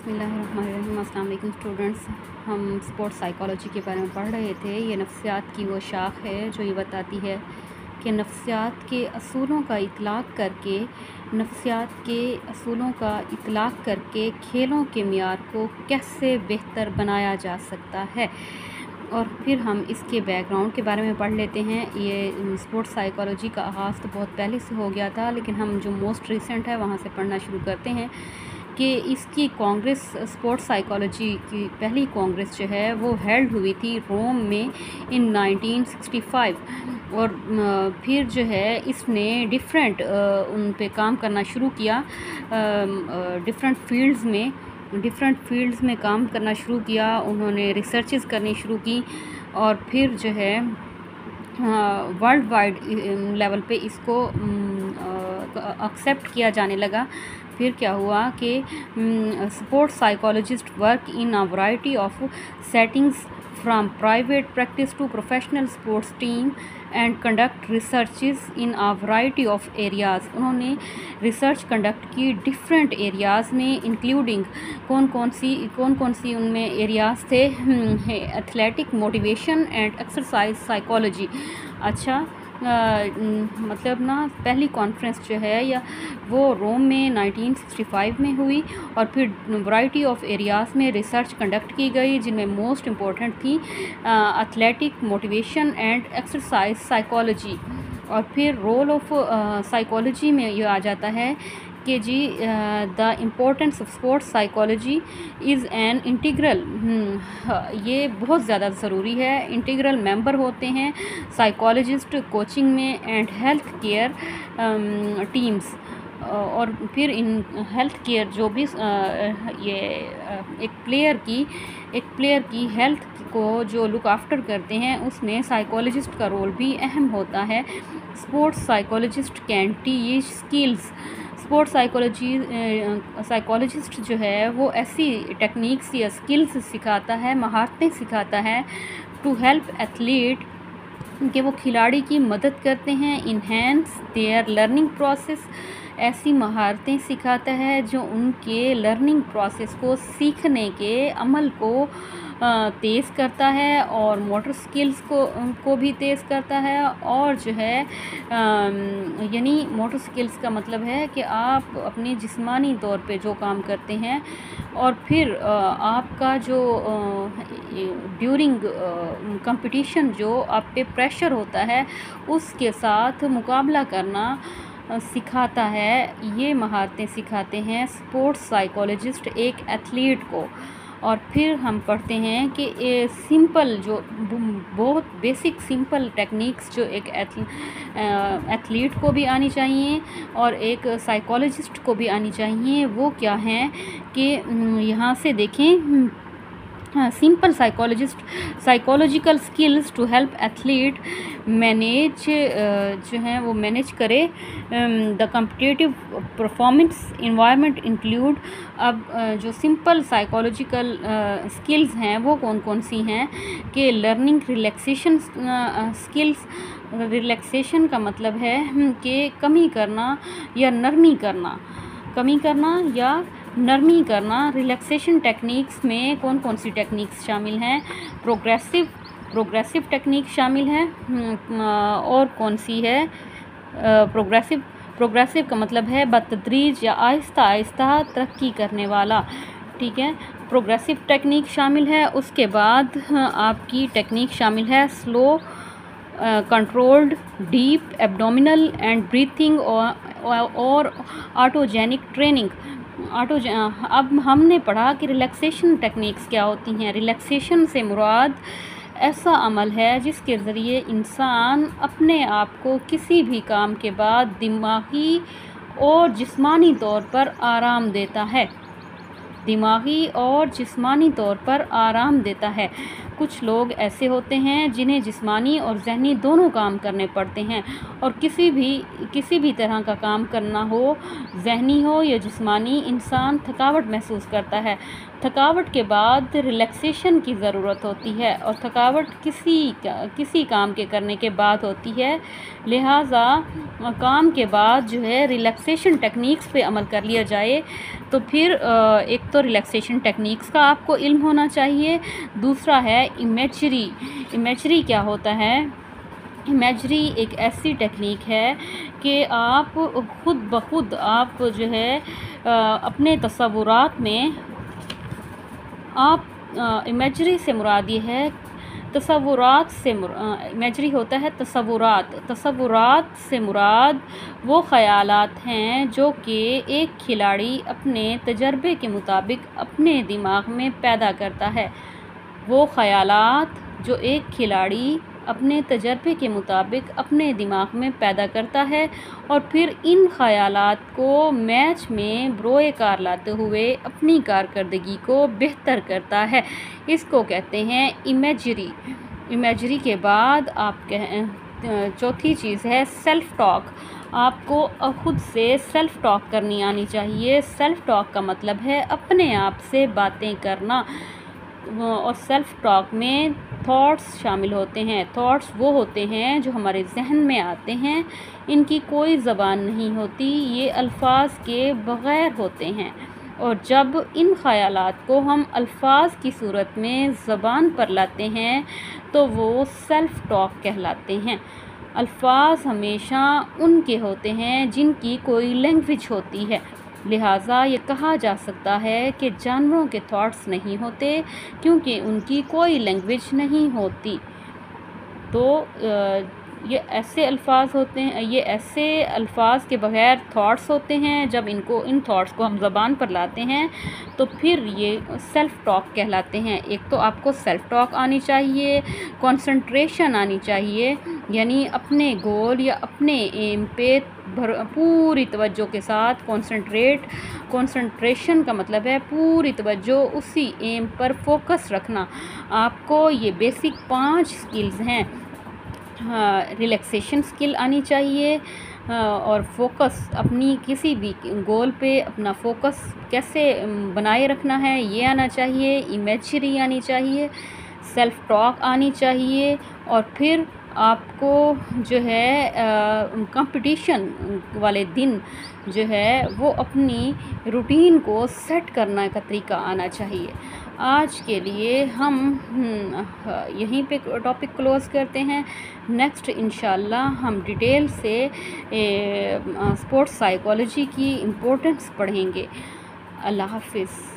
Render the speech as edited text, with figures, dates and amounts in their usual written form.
बिस्मिल्लाहिर्रहमानिर्रहीम। अस्सलाम वालेकुम स्टूडेंट्स। हम स्पोर्ट्स साइकोलॉजी के बारे में पढ़ रहे थे। ये नफ्सियात की वो शाख है जो ये बताती है कि नफ्सियात के असूलों का इतलाक़ करके खेलों के मियार को कैसे बेहतर बनाया जा सकता है। और फिर हम इसके बैकग्राउंड के बारे में पढ़ लेते हैं। ये स्पोर्ट्स साइकोलॉजी का आगाज़ तो बहुत पहले से हो गया था, लेकिन हम जो मोस्ट रिसेंट है वहाँ से पढ़ना शुरू करते हैं कि इसकी कांग्रेस, स्पोर्ट्स साइकोलॉजी की पहली कांग्रेस जो है वो हेल्ड हुई थी रोम में इन 1965। और फिर जो है इसने डिफरेंट उन पे काम करना शुरू किया, डिफरेंट फील्ड्स में काम करना शुरू किया। उन्होंने रिसर्चेस करनी शुरू की और फिर जो है वर्ल्ड वाइड लेवल पे इसको एक्सेप्ट किया जाने लगा। फिर क्या हुआ कि sports psychologist work in a variety of settings from private practice to professional sports team and conduct researches in a variety of areas. उन्होंने रिसर्च कंडक्ट की डिफरेंट एरियाज़ में, इंक्लूडिंग कौन कौन सी उनमें एरियाज़ थे, athletic, motivation and exercise psychology. अच्छा, मतलब ना पहली कॉन्फ्रेंस जो है या वो रोम में 1965 में हुई और फिर वैरायटी ऑफ एरियाज़ में रिसर्च कंडक्ट की गई, जिनमें मोस्ट इम्पोर्टेंट थी athletic, motivation and exercise psychology. और फिर रोल ऑफ साइकोलॉजी में ये आ जाता है कि जी the importance of sports psychology is an integral, ये बहुत ज़्यादा ज़रूरी है। इंटीग्रल मेंबर होते हैं साइकोलॉजिस्ट कोचिंग में एंड हेल्थ केयर टीम्स। और फिर इन हेल्थ केयर जो भी ये एक प्लेयर की हेल्थ को जो लुक आफ्टर करते हैं, उसमें साइकोलॉजिस्ट का रोल भी अहम होता है। Sports psychologist can teach skills. Sports psychologist जो है वो ऐसी टेक्निक्स या स्किल्स सिखाता है, महारतें सिखाता है टू हेल्प एथलीट, कि वो खिलाड़ी की मदद करते हैं, इन्हेंस देयर लर्निंग प्रोसेस। ऐसी महारतें सिखाता है जो उनके लर्निंग प्रोसेस को, सीखने के अमल को तेज़ करता है और मोटर स्किल्स को भी तेज़ करता है। और जो है यानी मोटर स्किल्स का मतलब है कि आप अपने जिस्मानी तौर पे जो काम करते हैं और फिर आपका जो ड्यूरिंग कंपटीशन जो आप पे प्रेशर होता है उसके साथ मुकाबला करना सिखाता है। ये महारतें सिखाते हैं स्पोर्ट्स साइकोलॉजिस्ट एक एथलीट को। और फिर हम पढ़ते हैं कि सिंपल जो बहुत बेसिक सिंपल टेक्निक्स जो एक एथलीट को भी आनी चाहिए और एक साइकोलॉजिस्ट को भी आनी चाहिए, वो क्या हैं कि यहाँ से देखें, simple psychological skills to help athlete manage जो है वो मैनेज करे the competitive performance environment include. अब जो सिंपल साइकोलॉजिकल स्किल्स हैं वो कौन कौन सी हैं कि लर्निंग रिलैक्सेशन स्किल्स। रिलैक्सेशन का मतलब है कि कमी करना या नरमी करना। रिलैक्सेशन टेक्निक्स में कौन कौन सी टेक्निक्स शामिल हैं? प्रोग्रेसिव टेक्निक शामिल है। और कौन सी है? प्रोग्रेसिव का मतलब है बतदरीज या आहिस्ता आहिस्ता तरक्की करने वाला, ठीक है। प्रोग्रेसिव टेक्निक शामिल है। उसके बाद आपकी टेक्निक शामिल है slow, controlled, deep abdominal and breathing और ऑटोजेनिक ट्रेनिंग। अब हमने पढ़ा कि रिलैक्सेशन टेक्निक्स क्या होती हैं। रिलैक्सेशन से मुराद ऐसा अमल है जिसके ज़रिए इंसान अपने आप को किसी भी काम के बाद दिमागी और जिस्मानी तौर पर आराम देता है। कुछ लोग ऐसे होते हैं जिन्हें जिस्मानी और ज़हनी दोनों काम करने पड़ते हैं और किसी भी तरह का काम करना हो, ज़हनी हो या जिस्मानी, इंसान थकावट महसूस करता है। थकावट के बाद रिलैक्सेशन की ज़रूरत होती है और थकावट किसी काम के करने के बाद होती है। लिहाजा काम के बाद जो है रिलैक्सेशन टेक्निक्स पे अमल कर लिया जाए तो फिर एक तो रिलैक्सेशन टेक्निक्स का आपको इल्म होना चाहिए। दूसरा है इमेजरी। इमेजरी क्या होता है? इमेजरी एक ऐसी टेक्निक है कि आप खुद ब खुद आप जो है अपने तसव्वुरात में आप इमेजरी से मुराद ये है, तसव्वुरात से इमेजरी होता है तसव्वुरात। तसव्वुरात से मुराद वो ख़यालात हैं जो कि एक खिलाड़ी अपने तजर्बे के मुताबिक अपने दिमाग में पैदा करता है। वो ख़यालात जो एक खिलाड़ी अपने तजर्बे के मुताबिक अपने दिमाग में पैदा करता है और फिर इन ख़यालात को मैच में बरोए कार लाते हुए अपनी कारकर्दगी को बेहतर करता है, इसको कहते हैं इमेजरी। इमेजरी के बाद आप चौथी चीज़ है सेल्फ़ टॉक। आपको ख़ुद से सेल्फ़ टॉक करनी आनी चाहिए। सेल्फ़ टॉक का मतलब है अपने आप से बातें करना, और सेल्फ़ टॉक में थॉट्स शामिल होते हैं। थॉट्स वो होते हैं जो हमारे जहन में आते हैं, इनकी कोई ज़बान नहीं होती, ये अल्फाज के बग़ैर होते हैं, और जब इन ख़यालात को हम अल्फाज की सूरत में ज़बान पर लाते हैं तो वो सेल्फ़ टॉक कहलाते हैं। अल्फाज हमेशा उनके होते हैं जिनकी कोई लैंग्वेज होती है, लिहाजा ये कहा जा सकता है कि जानवरों के थॉट्स नहीं होते क्योंकि उनकी कोई लैंग्वेज नहीं होती। तो ये ऐसे अल्फाज होते हैं, ये ऐसे अल्फाज के बग़ैर थॉट्स होते हैं, जब इन थॉट्स को हम ज़बान पर लाते हैं तो फिर ये सेल्फ़ टॉक कहलाते हैं। एक तो आपको सेल्फ़ टॉक आनी चाहिए, कंसंट्रेशन आनी चाहिए, यानी अपने गोल या अपने एम पे पूरी तवज्जो के साथ कंसंट्रेशन का मतलब है पूरी तवज्जो उसी एम पर फोकस रखना। आपको ये बेसिक 5 स्किल्स हैं। रिलैक्सेशन स्किल आनी चाहिए, और फोकस अपनी किसी भी गोल पे अपना फोकस कैसे बनाए रखना है ये आना चाहिए। इमेजरी आनी चाहिए, सेल्फ़ टॉक आनी चाहिए, और फिर आपको जो है कंपटीशन वाले दिन जो है वो अपनी रूटीन को सेट करने का तरीका आना चाहिए। आज के लिए हम यहीं पे टॉपिक क्लोज़ करते हैं। नेक्स्ट इंशाल्लाह हम डिटेल से स्पोर्ट्स साइकोलॉजी की इम्पोर्टेंस पढ़ेंगे। अल्लाह हाफ़िज़।